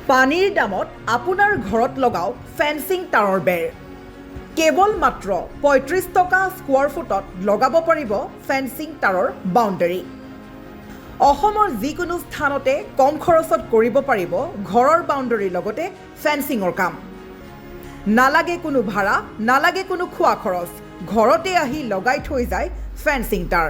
পানীৰ দামত আপোনাৰ ঘৰত লগাওক ফেন্সিং তাঁৰৰ বেৰ। কেৱল মাত্ৰ ৩৫ টকা স্কোৱাৰ ফুটত লগাব পাৰিব ফেন্সিং তাঁৰৰ বাউণ্ডেৰী। অসমৰ যিকোনো স্থানতে কম খৰচত কৰিব পাৰিব ঘৰৰ বাউণ্ডেৰীৰ লগতে ফেন্সিঙৰ কাম। নালাগে কোনো ভাড়া, নালাগে কোনো খোৱা খৰচ, ঘৰতে আহি লগাই থৈ যায় ফেন্সিং তাঁৰ।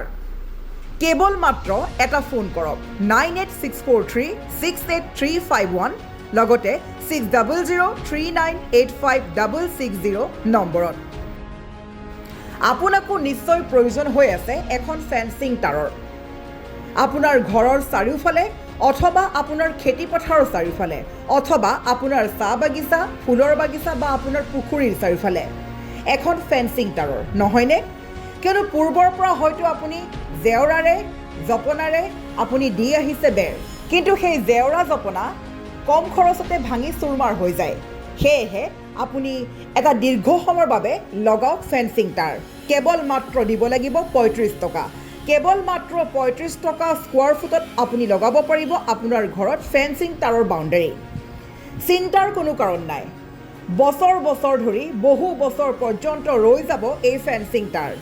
কেৱল মাত্ৰ এটা ফোন কৰক 9864368351 লগতে 6003985660 নম্বৰত। আপোনাকো নিশ্চয় প্ৰয়োজন হৈ আছে এখন ফেন্সিং তাঁৰৰ। আপোনাৰ ঘৰৰ চাৰিওফালে অথবা আপোনাৰ খেতি পথাৰৰ চাৰিওফালে অথবা আপোনাৰ চাহ বাগিচা, ফুলৰ বাগিচা বা আপোনাৰ পুখুৰীৰ চাৰিওফালে এখন ফেন্সিং তাঁৰৰ নহয়নে? কিয়নো পূৰ্বৰ পৰা হয়তো আপুনি জেওৰাৰে জপনাৰে আপুনি দি আহিছে বেৰ, কিন্তু সেই জেওৰা জপনা কম খৰচতে ভাঙি চুৰমাৰ হৈ যায়। সেয়েহে আপুনি এটা দীৰ্ঘ সময়ৰ বাবে লগাওক ফেন্সিং তাঁৰ। কেৱল মাত্ৰ দিব লাগিব ৩৫ টকা। কেৱল মাত্ৰ ৩৫ টকা স্কোৱাৰ ফুটত আপুনি লগাব পাৰিব আপোনাৰ ঘৰত ফেন্সিং তাঁৰৰ বাউণ্ডেৰী। চিন্তাৰ কোনো কাৰণ নাই। বছৰ বছৰ ধৰি বহু বছৰ পৰ্যন্ত ৰৈ যাব এই ফেন্সিং তাঁৰ।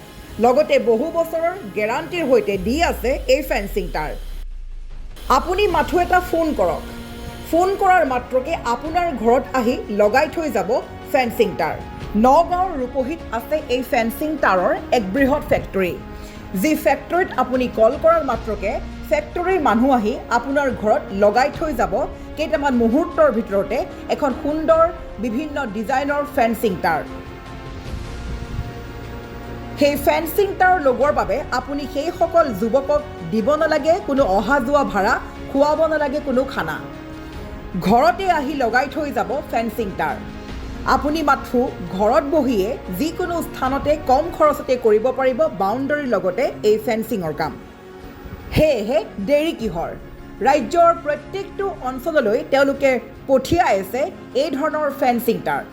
লগতে বহু বছৰৰ গেৰাণ্টিৰ সৈতে দি আছে এই ফেন্সিং তাঁৰ। আপুনি মাথো এটা ফোন কৰক। ফোন কৰাৰ মাত্ৰকে আপোনাৰ ঘৰত আহি লগাই থৈ যাব ফেন্সিং তাঁৰ। নগাঁৱৰ ৰূপহীত আছে এই ফেন্সিং তাঁৰৰ এক বৃহৎ ফেক্টৰী, যি ফেক্টৰীত আপুনি কল কৰাৰ মাত্ৰকে ফেক্টৰীৰ মানুহ আহি আপোনাৰ ঘৰত লগাই থৈ যাব কেইটামান মুহূৰ্তৰ ভিতৰতে এখন সুন্দৰ বিভিন্ন ডিজাইনৰ ফেন্সিং তাঁৰ। সেই ফেন্সিং তাঁৰ লগোৱাৰ বাবে আপুনি সেইসকল যুৱকক দিব নালাগে কোনো অহা যোৱা ভাড়া, খুৱাব নালাগে কোনো খানা। ঘৰতে আহি লগাই থৈ যাব ফেন্সিং তাঁৰ। আপুনি মাথো ঘৰত বহিয়ে যিকোনো স্থানতে কম খৰচতে কৰিব পাৰিব বাউণ্ডেৰীৰ লগতে এই ফেন্সিঙৰ কাম। সেয়েহে দেৰি কিহৰ? ৰাজ্যৰ প্ৰত্যেকটো অঞ্চললৈ তেওঁলোকে পঠিয়াই আছে এই ধৰণৰ ফেন্সিং তাঁৰ।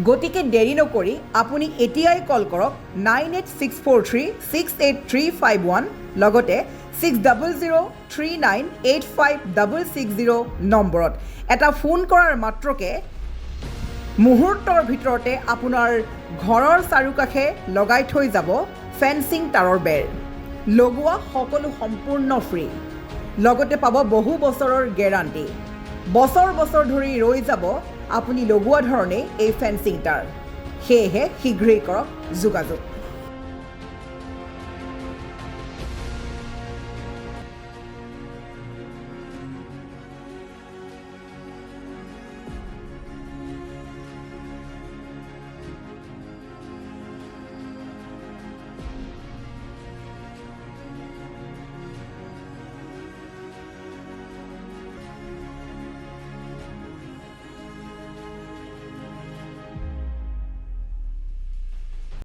গতিকে দেৰি নকৰি আপুনি এতিয়াই কল কৰক 9864368351 লগতে 6003985660 নম্বৰত। এটা ফোন কৰাৰ মাত্ৰকে মুহূৰ্তৰ ভিতৰতে আপোনাৰ ঘৰৰ চাৰিওকাষে লগাই থৈ যাব ফেন্সিং তাঁৰৰ বেৰ। লগোৱা সকলো সম্পূৰ্ণ ফ্ৰী, লগতে পাব বহু বছৰৰ গেৰাণ্টি। বছৰ বছৰ ধৰি ৰৈ যাব আপুনি লগোৱা ধৰণেই এই ফেন্সিং তাঁৰ। সেয়েহে শীঘ্ৰেই কৰক যোগাযোগ।